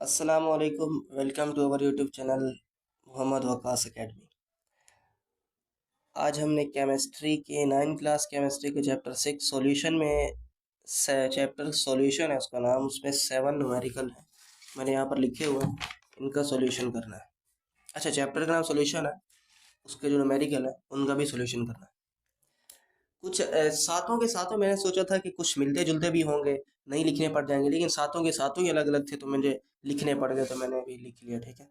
अस्सलामुअलैकुम। Welcome to our YouTube channel Mohammad Waqas academy. आज हमने केमिस्ट्री के 9 क्लास केमिस्ट्री के चैप्टर 6 सॉल्यूशन में चैप्टर सॉल्यूशन है उसका नाम, उसमें 7 न्यूमेरिकल है मैंने यहाँ पर लिखे हुए हैं, इनका सॉल्यूशन करना है। अच्छा, चैप्टर का नाम सॉल्यूशन है, उसके जो न्यूमेरिकल है उनका भी सॉल्यूशन करना है। कुछ सातों के सातों मैंने सोचा था कि कुछ मिलते जुलते भी होंगे, नहीं लिखने पड़ जाएंगे, लेकिन सातों के सातों ही अलग अलग थे तो मुझे लिखने पड़ गए, तो मैंने अभी लिख लिया। ठीक है,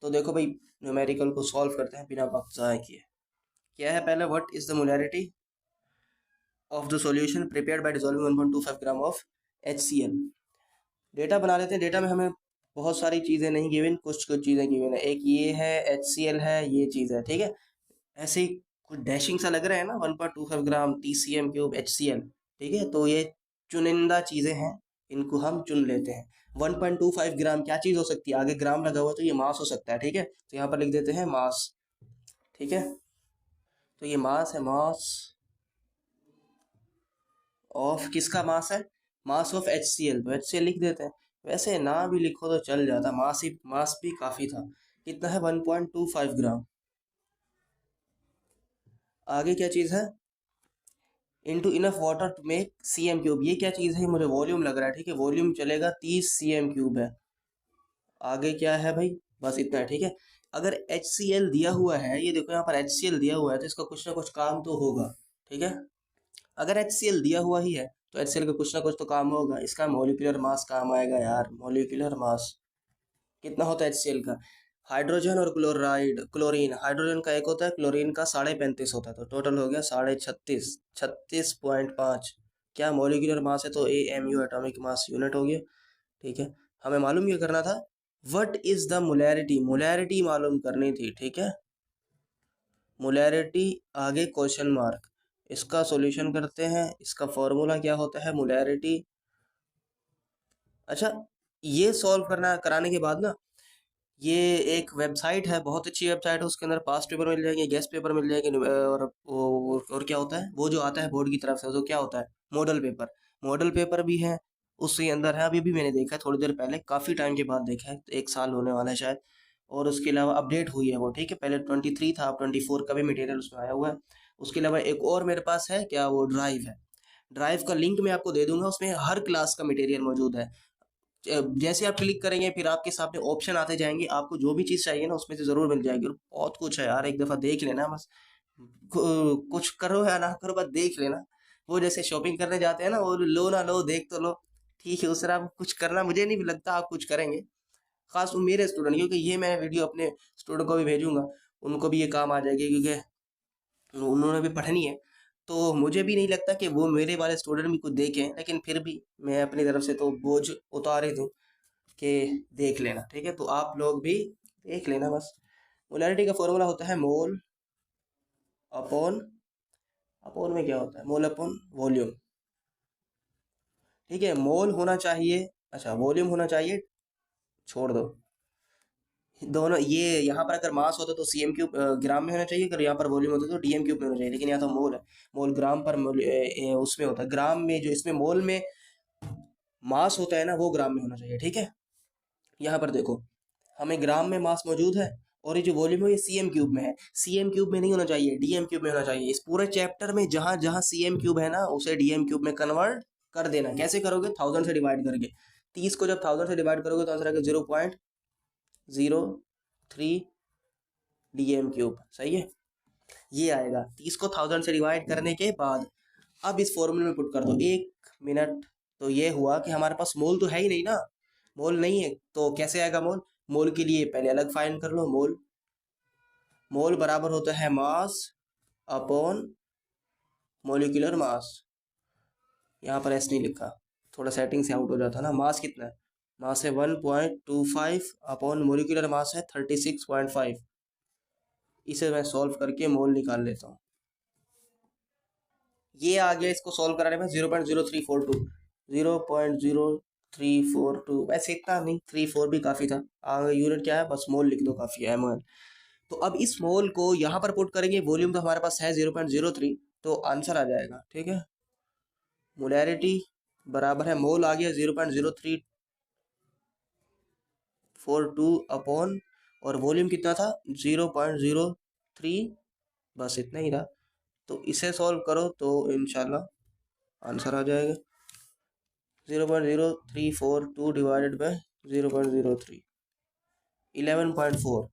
तो देखो भाई, न्यूमेरिकल को सॉल्व करते हैं बिना वक्त ज़ाय किए। क्या है पहले, what is the molarity of the solution prepared by dissolving 1.25 gram of HCl। Data बना लेते हैं। डेटा में हमें बहुत सारी चीज़ें नहीं गिवन, कुछ कुछ चीज़ें गिवन है। एक ये है, HCl है, ये चीज़ है। ठीक है, ऐसे ही कुछ डैशिंग सा लग रहा है ना, 1.25 ग्राम TCM क्यूब HCl। ठीक है, तो ये चुनिंदा चीज़ें हैं, इनको हम चुन लेते हैं। 1.25 ग्राम क्या चीज़ हो सकती है, आगे ग्राम लगा हुआ तो ये मास हो सकता है। ठीक है, तो यहाँ पर लिख देते हैं मास। ठीक है, तो ये मास है, मास ऑफ, किसका मास है, मास ऑफ HCl, तो HCl लिख देते हैं। वैसे ना भी लिखो तो चल जाता, मास ही मास भी काफ़ी था। कितना है, 1.25 ग्राम। आगे क्या चीज़ है, into enough water to make CM cube. ये क्या चीज़ है, मुझे वॉल्यूम लग रहा है। ठीक है, वॉल्यूम चलेगा, 30 CM क्यूब है। आगे क्या है भाई, बस इतना है। ठीक है, अगर HCl दिया हुआ है, ये देखो यहाँ पर HCl दिया हुआ है, तो इसका कुछ ना कुछ काम तो होगा। ठीक है, अगर HCl दिया हुआ ही है तो HCl का कुछ ना कुछ तो काम होगा। इसका मोलिकुलर मास काम आएगा यार, मोलिकुलर मास कितना होता है HCl का। हाइड्रोजन और क्लोरीन, हाइड्रोजन का एक होता है, क्लोरीन का 35.5 होता है, तो टोटल हो गया 36.5, 36.5। क्या मोलिकुलर मास है, तो AMU एटॉमिक मास यूनिट हो गया। ठीक है, हमें मालूम ये करना था, what is the molarity, molarity मालूम करनी थी। ठीक है, मोलैरिटी, आगे क्वेश्चन मार्क। इसका सॉल्यूशन करते हैं। इसका फॉर्मूला क्या होता है, मोलैरिटी। अच्छा, ये सॉल्व करना कराने के बाद ना, ये एक वेबसाइट है, बहुत अच्छी वेबसाइट है, उसके अंदर पास्ट पेपर मिल जाएंगे, गेस्ट पेपर मिल जाएंगे, और क्या होता है वो जो आता है बोर्ड की तरफ से, तो क्या होता है, मॉडल पेपर। मॉडल पेपर भी है उसके अंदर है। अभी भी मैंने देखा है थोड़ी देर पहले, काफ़ी टाइम के बाद देखा है, तो 1 साल होने वाला है शायद। और उसके अलावा अपडेट हुई है वो। ठीक है, पहले 23 था, अब 24 का भी मटेरियल उसमें आया हुआ है। उसके अलावा एक और मेरे पास है, क्या वो ड्राइव है, ड्राइव का लिंक मैं आपको दे दूंगा, उसमें हर क्लास का मटेरियल मौजूद है। जैसे आप क्लिक करेंगे फिर आपके सामने ऑप्शन आते जाएंगे, आपको जो भी चीज़ चाहिए ना उसमें से ज़रूर मिल जाएगी। और बहुत कुछ है यार, एक दफ़ा देख लेना बस। कुछ करो या ना करो, बस देख लेना। वो जैसे शॉपिंग करने जाते हैं ना, वो लो ना लो, देख तो लो। ठीक है, उस तरह आप कुछ करना, मुझे नहीं लगता आप कुछ करेंगे, खास वो मेरे स्टूडेंट, क्योंकि ये मैं वीडियो अपने स्टूडेंट को भी भेजूंगा, उनको भी ये काम आ जाएगी, क्योंकि उन्होंने भी पढ़नी है। तो मुझे भी नहीं लगता कि वो मेरे वाले स्टूडेंट भी कुछ देखें, लेकिन फिर भी मैं अपनी तरफ से तो बोझ उतार ही दूँ कि देख लेना। ठीक है, तो आप लोग भी देख लेना बस। मोलैरिटी का फॉर्मूला होता है मोल अपॉन, अपॉन में क्या होता है, मोल अपॉन वॉल्यूम। ठीक है, मोल होना चाहिए, अच्छा वॉल्यूम होना चाहिए, छोड़ दो दोनों। ये यहाँ पर अगर मास होता तो CM क्यूब ग्राम में होना चाहिए, अगर यहाँ पर वॉल्यूम होता तो DM क्यूब में होना चाहिए, लेकिन यहाँ तो मोल है। मोल ग्राम पर उसमें होता है, ग्राम में, जो इसमें मोल में मास होता है ना, वो ग्राम में होना चाहिए। ठीक है, यहाँ पर देखो, हमें ग्राम में मास मौजूद है, और ये जो वॉल्यूम है ये CM क्यूब में है। CM क्यूब में नहीं होना चाहिए, DM क्यूब में होना चाहिए। इस पूरे चैप्टर में जहां जहां CM क्यूब है ना, उसे DM क्यूब में कन्वर्ट कर देना। कैसे करोगे, 1000 से डिवाइड करके। 30 को जब 1000 से डिवाइड करोगे तो आंसर आएगा 0.03 DM क्यूब। सही है, ये आएगा 30 को 1000 से डिवाइड करने के बाद। अब इस फॉर्मूले में पुट कर दो, 1 मिनट। तो ये हुआ कि हमारे पास मोल तो है ही नहीं ना, मोल नहीं है तो कैसे आएगा मोल। मोल के लिए पहले अलग फाइंड कर लो, मोल, मोल बराबर होता है मास अपॉन मोलिकुलर मास। यहाँ पर एस नहीं लिखा, थोड़ा सेटिंग से आउट हो जाता ना। मास कितना है, मास है 1.25 अपॉन मोलिकुलर मास है 36.5। इसे मैं सॉल्व करके मोल निकाल लेता हूँ। ये आ गया, इसको सॉल्व कराने में 0.0342, 0.0342, वैसे इतना नहीं, 3 4 भी काफ़ी था। आगे यूनिट क्या है, बस मोल लिख दो, काफ़ी है mol। तो अब इस मोल को यहाँ पर पुट करेंगे, वॉल्यूम तो हमारे पास है 0.03, तो आंसर आ जाएगा। ठीक है, मोलैरिटी बराबर है, मोल आ गया 0.03, अपॉन, और वॉल्यूम कितना था 0.03, बस इतना ही था। तो इसे सॉल्व करो तो इंशाल्लाह आंसर आ जाएगा 0.0342 डिवाइडेड बाय 0.03, 11.4,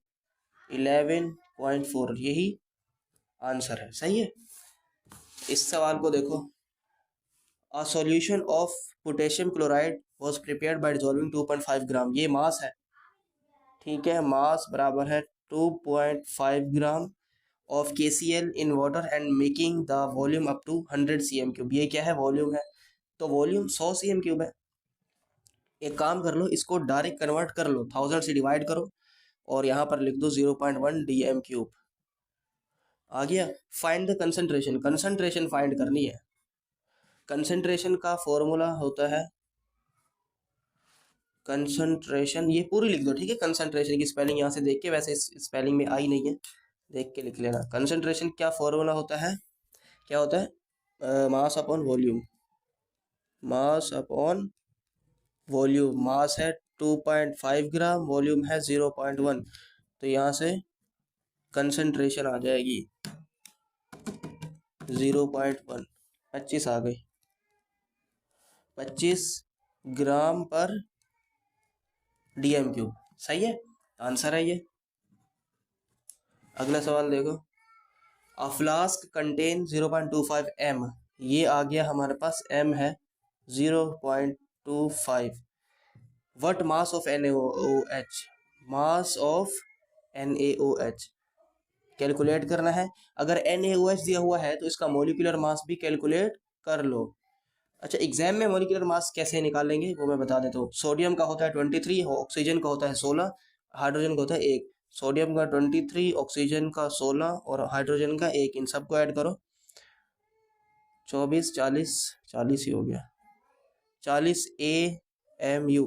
11.4 यही आंसर है। सही है। इस सवाल को देखो, a solution of potassium chloride was prepared by dissolving 2.5 gram, ये मास है, ठीक है, मास बराबर है 2.5 gram of KCl in water and making the volume up to 100 cm3, ये क्या है, वॉल्यूम है, तो वॉल्यूम 100 cm3 है। एक काम कर लो, इसको डायरेक्ट कन्वर्ट कर लो, 1000 से डिवाइड करो और यहाँ पर लिख दो 0.1 dm3। आ गया। Find the concentration, concentration find करनी है। कंसंट्रेशन का फॉर्मूला होता है, कंसंट्रेशन ये पूरी लिख दो, ठीक है, कंसंट्रेशन की स्पेलिंग यहाँ से देख के, वैसे स्पेलिंग में आई नहीं है, देख के लिख लेना। कंसंट्रेशन क्या फॉर्मूला होता है, क्या होता है, mass upon volume, mass upon volume, mass है 2.5 ग्राम, वॉल्यूम है 0.1, तो यहाँ से कंसंट्रेशन आ जाएगी 0.1, 25 आ गई, 25 ग्राम पर dm3। सही है, आंसर है ये। अगला सवाल देखो, अ फ्लास्क कंटेन 0.25 m, ये आ गया हमारे पास, m है 0.25, what mass of NaOH, mass of NaOH calculate करना है। अगर NaOH दिया हुआ है तो इसका मोलिकुलर मास भी कैलकुलेट कर लो। अच्छा, एग्जाम में मोलिकुलर मास कैसे निकालेंगे वो मैं बता देता हूँ। सोडियम का होता है 23, ऑक्सीजन का होता है 16, हाइड्रोजन का होता है 1। सोडियम का 23, ऑक्सीजन का 16 और हाइड्रोजन का 1, इन सबको ऐड करो, 24, 40, 40 ही हो गया, 40 AMU।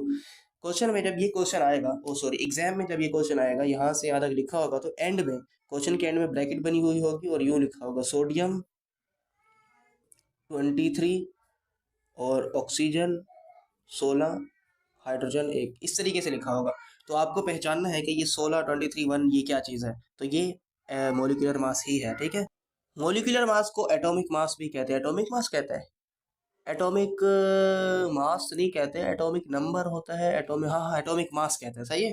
क्वेश्चन में जब ये क्वेश्चन आएगा, ओ सॉरी, एग्जाम में जब ये क्वेश्चन आएगा, यहाँ से यहाँ तक लिखा होगा तो एंड में, क्वेश्चन के एंड में ब्रैकेट बनी हुई होगी और यूँ लिखा होगा सोडियम 23 और ऑक्सीजन 16, हाइड्रोजन 1, इस तरीके से लिखा होगा। तो आपको पहचानना है कि ये 16, 23, 1 ये क्या चीज़ है, तो ये मोलिकुलर मास ही है, ठीक है। मोलिकुलर मास को एटॉमिक मास भी कहते हैं, एटॉमिक मास कहते हैं, एटॉमिक मास नहीं कहते, एटॉमिक नंबर होता है, एटॉमिक, हाँ हाँ एटॉमिक मास कहते हैं। सही है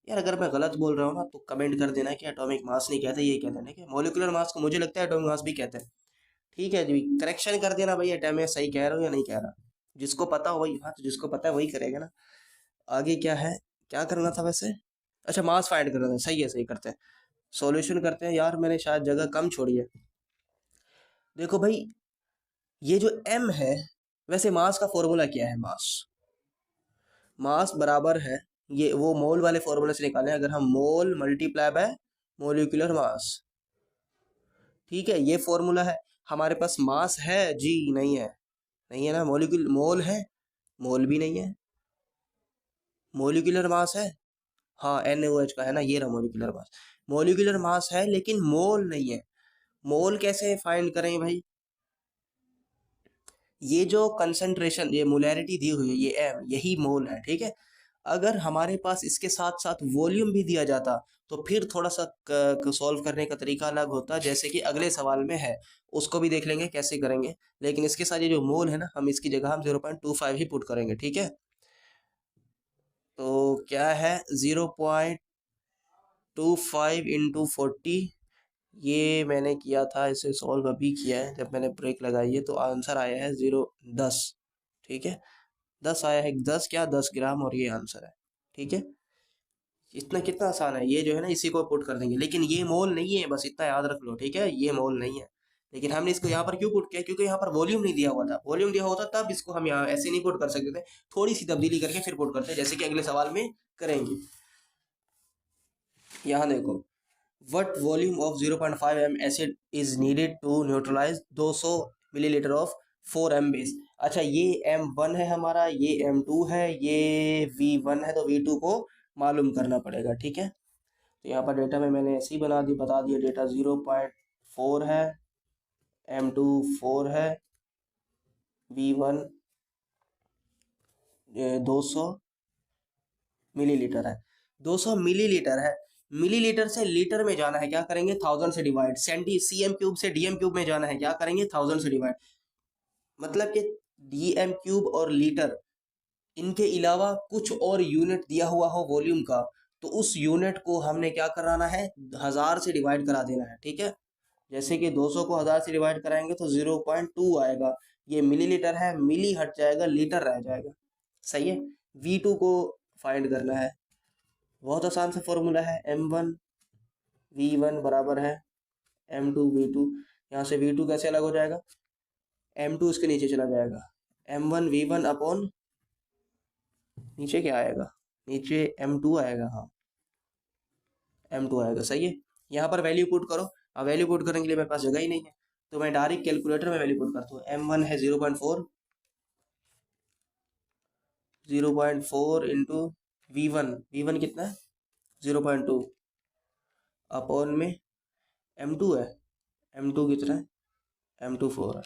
यार, अगर मैं गलत बोल रहा हूँ ना तो कमेंट कर देना कि एटॉमिक मास नहीं कहते, ये कहते हैं, ठीक है। मोलिकुलर मास को मुझे लगता है एटॉमिक मास भी कहते हैं, ठीक है जी, करेक्शन कर देना भाई, एटम में सही कह रहा हूँ या नहीं कह रहा, जिसको पता हो वही, हाँ तो जिसको पता है वही करेगा ना। आगे क्या है, क्या करना था वैसे, अच्छा मास फाइंड करना था, सही है, सही करते हैं, सॉल्यूशन करते हैं। यार मैंने शायद जगह कम छोड़ी है। देखो भाई, ये जो m है, वैसे मास का फॉर्मूला क्या है, मास, मास बराबर है, ये वो मोल वाले फॉर्मूले से निकालें, अगर हम मोल मल्टीप्लाई बाय मोलिकुलर मास, ठीक है, ये फॉर्मूला है। हमारे पास मास है जी, नहीं है, नहीं है ना, मोलिकुल मोल है, मोल भी नहीं है, मोलिकुलर मास है, हाँ NaOH का है ना, ये रहा मोलिकुलर मास, मोलिकुलर मास है लेकिन मोल नहीं है। मोल कैसे फाइंड करें भाई, ये जो कंसंट्रेशन, ये मोलैरिटी दी हुई है, ये m, यही मोल है, ठीक है। अगर हमारे पास इसके साथ साथ वॉल्यूम भी दिया जाता तो फिर थोड़ा सा सॉल्व करने का तरीका अलग होता, जैसे कि अगले सवाल में है, उसको भी देख लेंगे कैसे करेंगे। लेकिन इसके साथ ये जो मोल है ना, हम इसकी जगह हम 0.25 ही पुट करेंगे, ठीक है। तो क्या है 0.25 इंटू 40, ये मैंने किया था, इसे सॉल्व अभी किया है जब मैंने ब्रेक लगाई है, तो आंसर आया है 10, ठीक है, 10 आया है, 10 क्या, 10 ग्राम, और ये आंसर है, ठीक है। इतना कितना आसान है, ये जो है ना इसी को पुट कर देंगे, लेकिन ये मोल नहीं है, बस इतना याद रख लो, ठीक है, ये मोल नहीं है। लेकिन हमने इसको यहाँ पर क्यों पुट किया, क्योंकि यहाँ पर वॉल्यूम नहीं दिया हुआ था, वॉल्यूम दिया होता तब इसको हम यहाँ ऐसे नहीं पुट कर सकते थे, थोड़ी सी तब्दीली करके फिर पुट करते हैं, जैसे कि अगले सवाल में करेंगे। यहाँ देखो, what volume of 0.5 m acid is needed to neutralize 200 millilitre of 4 m base. अच्छा, ये M1 है हमारा, ये M2 है, ये V1 है, तो V2 को मालूम करना पड़ेगा, ठीक है। तो यहाँ पर डेटा में मैंने ऐसे ही बता दिया डेटा, 0.4 है, M2 4 है, V1 200 मिलीलीटर है। 200 मिलीलीटर है, मिलीलीटर से लीटर में जाना है, क्या करेंगे 1000 से डिवाइड, सीएम क्यूब से डीएम क्यूब में जाना है, क्या करेंगे 1000 से डिवाइड। मतलब कि डीएम क्यूब और लीटर, इनके अलावा कुछ और यूनिट दिया हुआ हो वॉल्यूम का, तो उस यूनिट को हमने क्या कराना है, 1000 से डिवाइड करा देना है, ठीक है। जैसे कि 200 को 1000 से डिवाइड कराएंगे तो 0.2 आएगा, ये मिलीलीटर है, मिली हट जाएगा, लीटर रह जाएगा, सही है। V2 को फाइंड करना है, बहुत आसान सा फॉर्मूला है, M1 V1 बराबर है M2 V2। यहाँ से V2 कैसे अलग हो जाएगा, M2 इसके नीचे चला जाएगा, M1 V1 अपॉन, नीचे क्या आएगा, नीचे M2 आएगा, हाँ M2 आएगा, सही है। यहाँ पर वैल्यू पुट करो, अब वैल्यू पुट करने के लिए मेरे पास जगह ही नहीं है, तो मैं डायरेक्ट कैलकुलेटर में वैल्यू पुट करता हूँ। M1 है 0.4, 0.4 इंटू V1 कितना है 0.2 अपॉन में M2 है, M2 कितना है, M2 4 है,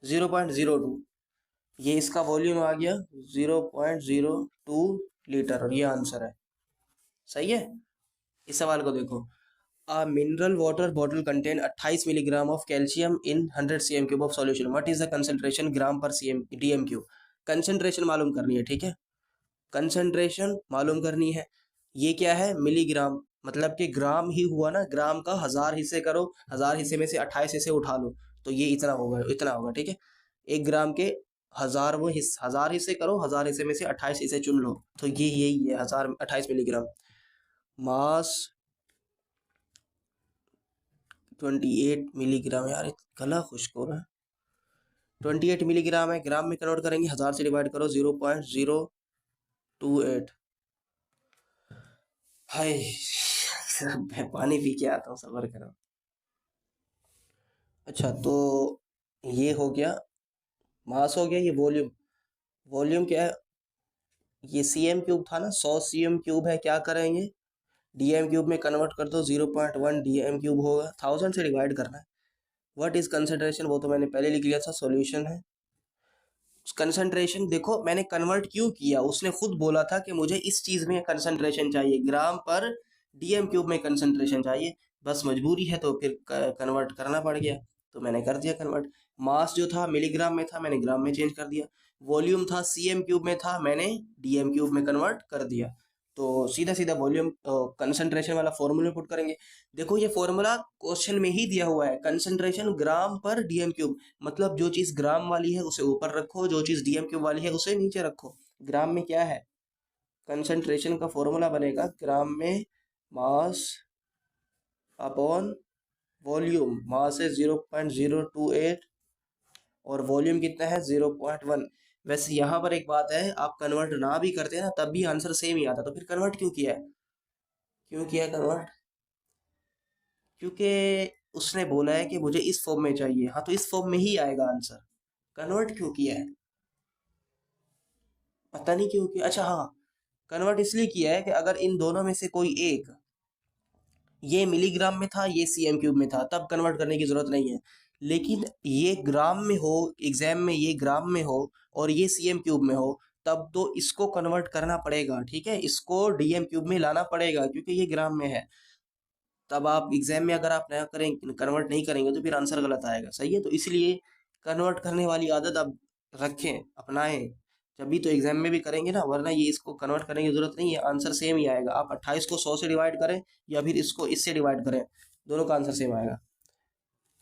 0.02, ये इसका वॉल्यूम आ गया 0.02 लीटर, और ये आंसर है, सही है। इस सवाल को देखो, A mineral water bottle contain 28 milligram of calcium in 100 cm cube of solution. What is the concentration gram per cm dm cube? Concentration मालूम करनी है, ठीक है, कंसंट्रेशन मालूम करनी है। ये क्या है, मिलीग्राम, मतलब कि ग्राम ही हुआ ना, ग्राम का 1000 हिस्से करो, 1000 हिस्से में से 28 हिस्से उठा लो, तो ये इतना होगा, इतना होगा, ठीक है। 1 ग्राम के 1000 हिस्से करो, 1000 हिस्से में से 28 हिस्से चुन लो, तो ये यही है 28 मिलीग्राम। मास 28 मिलीग्राम, यार गला खुश्क हो रहा है, 28 मिलीग्राम है, ग्राम में कन्वर्ट करेंगे, 1000 से डिवाइड करो, 0.028। हाय मैं पानी पी के आता हूँ, सबर करो। अच्छा, तो ये हो गया, मास हो गया, ये वॉल्यूम, वॉल्यूम क्या है, ये सीएम क्यूब था ना, 100 सीएम क्यूब है, क्या करेंगे डीएम क्यूब में कन्वर्ट कर दो, 0.1 डीएम क्यूब होगा, 1000 से डिवाइड करना है। व्हाट इज कंसंट्रेशन, वो तो मैंने पहले लिख लिया था, सॉल्यूशन है। कंसंट्रेशन देखो मैंने कन्वर्ट क्यों किया, उसने खुद बोला था कि मुझे इस चीज में कंसंट्रेशन चाहिए, ग्राम पर डीएम क्यूब में कंसंट्रेशन चाहिए, बस मजबूरी है, तो फिर कन्वर्ट करना पड़ गया, तो मैंने कर दिया कन्वर्ट। मास जो था मिलीग्राम में था, मैंने ग्राम में चेंज कर दिया। वॉल्यूम था सीएम क्यूब में था, मैंने डीएम क्यूब में कन्वर्ट कर दिया। तो सीधा सीधा वॉल्यूम कंसंट्रेशन वाला फॉर्मूला पुट करेंगे। देखो ये फॉर्मूला क्वेश्चन में ही दिया हुआ है, कंसंट्रेशन ग्राम पर डीएम क्यूब, मतलब जो चीज ग्राम वाली है उसे ऊपर रखो, जो चीज डीएम क्यूब वाली है उसे नीचे रखो। ग्राम में क्या है, कंसंट्रेशन का फॉर्मूला बनेगा ग्राम में मास अपॉन वॉल्यूम, मास है 0.028 और वॉल्यूम कितना है 0.1। वैसे यहाँ पर एक बात है, आप कन्वर्ट ना भी करते ना तब भी आंसर सेम ही आता, तो फिर कन्वर्ट क्यों किया है, क्यों किया कन्वर्ट, क्योंकि उसने बोला है कि मुझे इस फॉर्म में चाहिए, हाँ तो इस फॉर्म में ही आएगा आंसर, कन्वर्ट क्यों किया है, पता नहीं क्यों किया। अच्छा हाँ, कन्वर्ट इसलिए किया है कि अगर इन दोनों में से कोई एक, ये मिलीग्राम में था ये सीएम क्यूब में था, तब कन्वर्ट करने की जरूरत नहीं है, लेकिन ये ग्राम में हो, एग्जाम में ये ग्राम में हो और ये सीएम क्यूब में हो, तब तो इसको कन्वर्ट करना पड़ेगा, ठीक है, इसको डीएम क्यूब में लाना पड़ेगा क्योंकि ये ग्राम में है। तब आप एग्जाम में अगर आप नया करें, कन्वर्ट नहीं करेंगे तो फिर आंसर गलत आएगा, सही है। तो इसलिए कन्वर्ट करने वाली आदत आप रखें, अपनाएं, जब भी तो एग्जाम में भी करेंगे ना, वरना ये इसको कन्वर्ट करने की जरूरत नहीं है, आंसर सेम ही आएगा। आप 28 को 100 से डिवाइड करें या फिर इसको इससे डिवाइड करें, दोनों का आंसर सेम आएगा।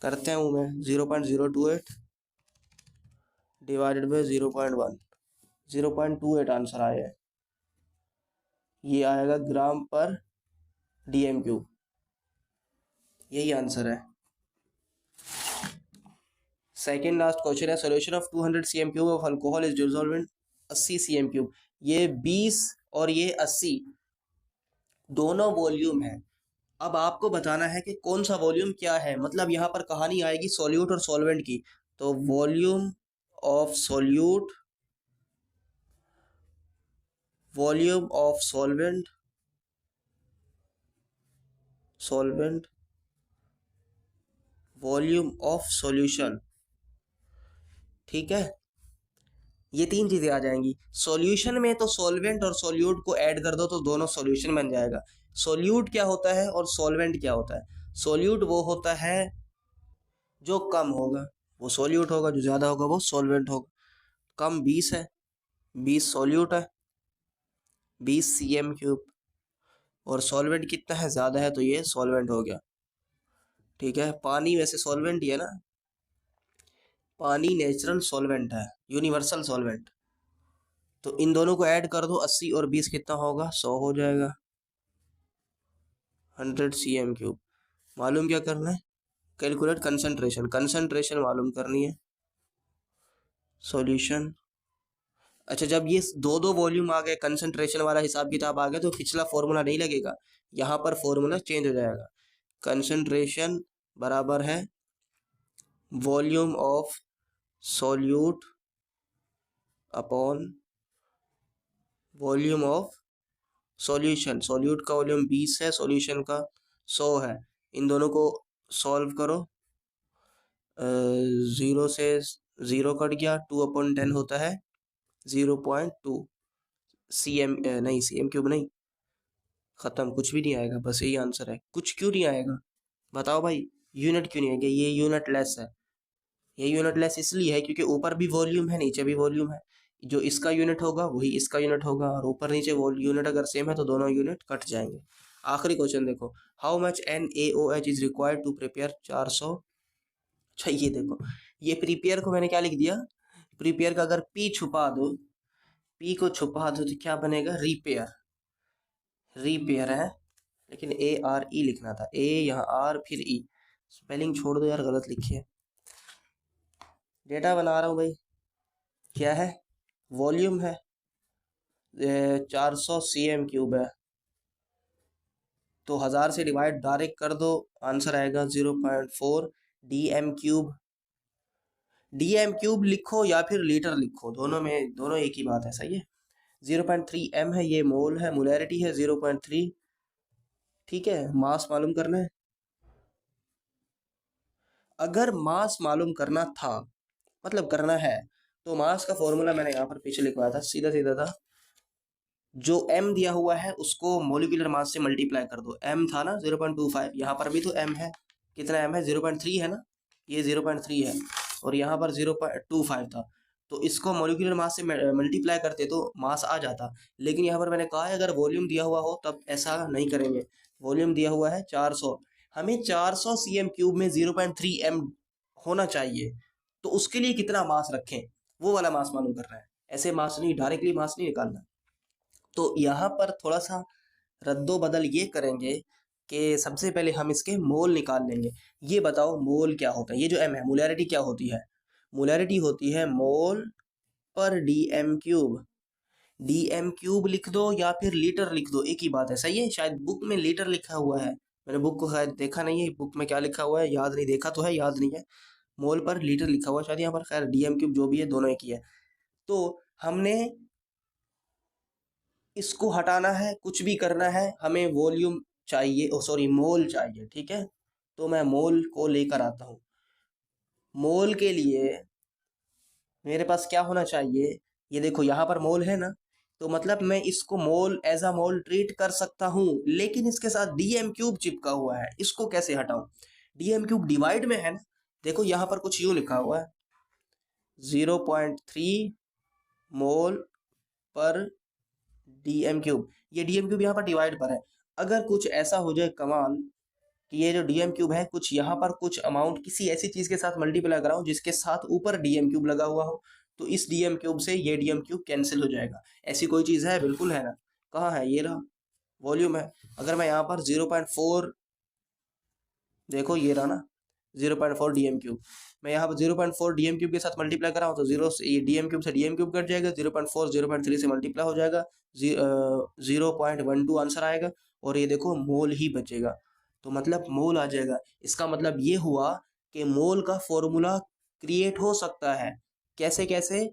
करते हूँ मैं, 0.028 डिवाइडेड बाई 0.1, 0.28 आंसर आया है, ये आएगा ग्राम पर डीएम क्यूब, यही आंसर है। सेकेंड लास्ट क्वेश्चन है, solution of 200 CM cube of alcohol is dissolve in 80 CM cube. ये 20 और ये 80 दोनों वॉल्यूम है। अब आपको बताना है कि कौन सा वॉल्यूम क्या है, मतलब यहाँ पर कहानी आएगी सॉल्यूट और सॉल्वेंट की, तो volume of solute, volume of solvent, solvent, volume of solution, ठीक है। ये तीन चीजें आ जाएंगी। सॉल्यूशन में तो सॉल्वेंट और सॉल्यूट को ऐड कर दो तो दोनों सॉल्यूशन बन जाएगा। सॉल्यूट क्या होता है और सॉल्वेंट क्या होता है? सॉल्यूट वो होता है जो कम होगा, वो सॉल्यूट होगा। जो ज्यादा होगा वो सॉल्वेंट होगा। कम 20 है, 20 सॉल्यूट है, 20 cm3। और सॉल्वेंट कितना है? ज्यादा है, तो ये सॉल्वेंट हो गया। ठीक है, पानी वैसे सॉल्वेंट ही है ना, पानी नेचुरल सॉल्वेंट है, यूनिवर्सल सॉल्वेंट। तो इन दोनों को ऐड कर दो, 80 और 20 कितना होगा? 100 हो जाएगा। 100 cm3। मालूम क्या करना है? कैलकुलेट कंसंट्रेशन, कंसंट्रेशन मालूम करनी है। सॉल्यूशन। अच्छा, जब ये दो दो वॉल्यूम आ गए, कंसंट्रेशन वाला हिसाब किताब आ गया, तो पिछला फॉर्मूला नहीं लगेगा, यहाँ पर फॉर्मूला चेंज हो जाएगा। कंसंट्रेशन बराबर है volume of solute upon volume of solution. Solute का वॉल्यूम 20 है, सॉल्यूशन का 100 है। इन दोनों को सॉल्व करो। 0 से 0 कट गया, 2/10 होता है 0.2 cm। नहीं, cm3 नहीं, खत्म, कुछ भी नहीं आएगा, बस यही आंसर है। कुछ क्यों नहीं आएगा बताओ भाई? यूनिट क्यों नहीं आएगा? ये यूनिट लेस है। ये यूनिट लेस इसलिए है क्योंकि ऊपर भी वॉल्यूम है, नीचे भी वॉल्यूम है। जो इसका यूनिट होगा वही इसका यूनिट होगा, और ऊपर नीचे यूनिट अगर सेम है तो दोनों यूनिट कट जाएंगे। आखिरी क्वेश्चन देखो, how much NaOH is required to prepare 400। अच्छा, ये देखो, ये प्रिपेयर को मैंने क्या लिख दिया? प्रिपेयर का अगर पी छुपा दो, पी को छुपा दो तो क्या बनेगा? रिपेयर। रिपेयर है, लेकिन ARE लिखना था, ए यहाँ आर फिर ई। स्पेलिंग छोड़ दो यार, गलत लिखी है। डेटा बना रहा हूँ भाई। क्या है? वॉल्यूम है, 400 cm3 है, तो 1000 से डिवाइड डायरेक्ट कर दो, आंसर आएगा 0.4 dm3। dm3 लिखो या फिर लीटर लिखो, दोनों में, दोनों एक ही बात है, सही है। 0.3 m है, ये मोल है, मोलैरिटी है 0.3। ठीक है, मास मालूम करना है। अगर मास मालूम करना था, मतलब करना है, तो मास का फॉर्मूला मैंने यहाँ पर पीछे लिखवाया था, सीधा सीधा था। जो m दिया हुआ है उसको मोलिकुलर मास से मल्टीप्लाई कर दो। m था ना 0.25, यहाँ पर भी तो m है। कितना m है? 0.3 है ना, ये 0.3 है, और यहाँ पर 0.25 था। तो इसको मोलिकुलर मास से मल्टीप्लाई करते तो मास आ जाता। लेकिन यहाँ पर मैंने कहा है अगर वॉल्यूम दिया हुआ हो तब ऐसा नहीं करेंगे। वॉल्यूम दिया हुआ है 400, हमें 400 cm3 में 0.3 m होना चाहिए। तो उसके लिए कितना मास रखें, वो वाला मास मालूम करना है। ऐसे मास नहीं, डायरेक्टली मास नहीं निकालना। तो यहाँ पर थोड़ा सा रद्दो बदल ये करेंगे कि सबसे पहले हम इसके मोल निकाल लेंगे। ये बताओ मोल क्या होता है? ये जो m है, मोलैरिटी क्या होती है? मोलैरिटी होती है मोल पर dm3। dm3 लिख दो या फिर लीटर लिख दो, एक ही बात है, सही है। शायद बुक में लीटर लिखा हुआ है, मैंने बुक को शायद देखा नहीं है, बुक में क्या लिखा हुआ है याद नहीं, देखा तो है याद नहीं है। मोल पर लीटर लिखा हुआ है शायद यहाँ पर, खैर dm3 जो भी है दोनों एक ही है। तो हमने इसको हटाना है, कुछ भी करना है, हमें वॉल्यूम चाहिए, ओ सॉरी मोल चाहिए, ठीक है। तो मैं मोल को लेकर आता हूँ। मोल के लिए मेरे पास क्या होना चाहिए? ये देखो यहाँ पर मोल है ना, तो मतलब मैं इसको मोल एज अ मोल ट्रीट कर सकता हूँ, लेकिन इसके साथ dm3 चिपका हुआ है, इसको कैसे हटाऊं? dm3 डिवाइड में है ना, देखो यहाँ पर कुछ यूं लिखा हुआ है 0.3 मोल पर dm3। ये dm3 यहाँ पर डिवाइड पर है। अगर कुछ ऐसा हो जाए कमाल कि ये जो dm3 है कुछ यहाँ पर कुछ अमाउंट किसी ऐसी चीज के साथ मल्टीप्लाई कराऊं जिसके साथ ऊपर dm3 लगा हुआ हो, तो इस dm3 से ये dm3 कैंसिल हो जाएगा। ऐसी कोई चीज है? बिल्कुल है ना। कहाँ है? ये रहा, वॉल्यूम है। अगर मैं यहाँ पर 0.4, देखो ये रहा ना 0.4 dm3, मैं यहाँ पर 0.4 dm3 के साथ मल्टीप्लाई कर रहा हूँ, तो जीरो से ये dm3 से dm3 कट जाएगा, 0.4 0.3 से मल्टीप्लाई हो जाएगा, 0.12 आंसर आएगा, और ये देखो मोल ही बचेगा। तो मतलब मोल आ जाएगा। इसका मतलब ये हुआ कि मोल का फॉर्मूला क्रिएट हो सकता है। कैसे कैसे?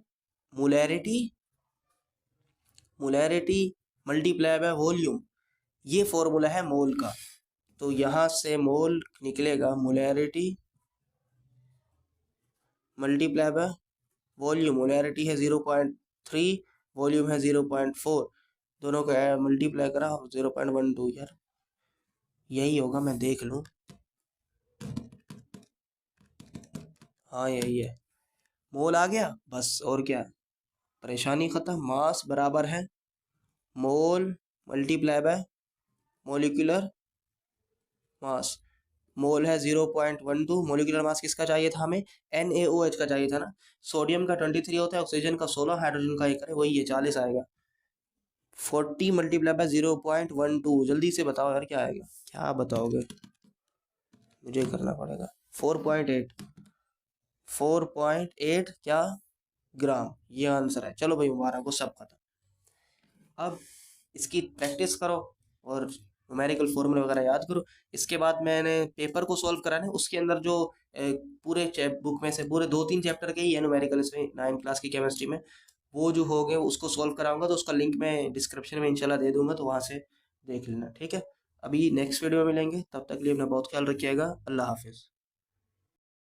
Molarity, molarity multiply by volume, ये फॉर्मूला है मोल का। तो यहाँ से मोल निकलेगा molarity multiply by volume, molarity है 0.3, वॉल्यूम है 0.4, दोनों को मल्टीप्लाई करा 0.12। यार यही होगा, मैं देख लूँ। हाँ यही है, मोल आ गया बस, और क्या है, परेशानी खत्म। मास बराबर है मोल मल्टीप्लाई बाय मोलिकुलर मास। मोल है 0.12, मोलिकुलर मास किसका चाहिए था हमें, NaOH का चाहिए था ना। सोडियम का 23 होता है, ऑक्सीजन का 16, हाइड्रोजन का 1 है, वही है 40 आएगा। 40 मल्टीप्लाई बाय 0.12, जल्दी से बताओ यार क्या आएगा, क्या बताओगे, मुझे करना पड़ेगा। 4.8, 4.8 क्या ग्राम, ये आंसर है। चलो भाई मुबारक हो, सब खत्म। अब इसकी प्रैक्टिस करो और न्यूमेरिकल फॉर्मूले वगैरह याद करो। इसके बाद मैंने पेपर को सॉल्व करा है, उसके अंदर जो पूरे बुक में से पूरे 2-3 चैप्टर के ही है न्यूमेरिकल, इसमें 9 क्लास की केमिस्ट्री में, वो जो हो गए उसको सॉल्व कराऊंगा, तो उसका लिंक मैं डिस्क्रिप्शन में इंशाल्लाह दे दूंगा, तो वहां से देख लेना, ठीक है। अभी नेक्स्ट वीडियो में मिलेंगे, तब तक के लिए अपना बहुत ख्याल रखिएगा। अल्लाह हाफिज़।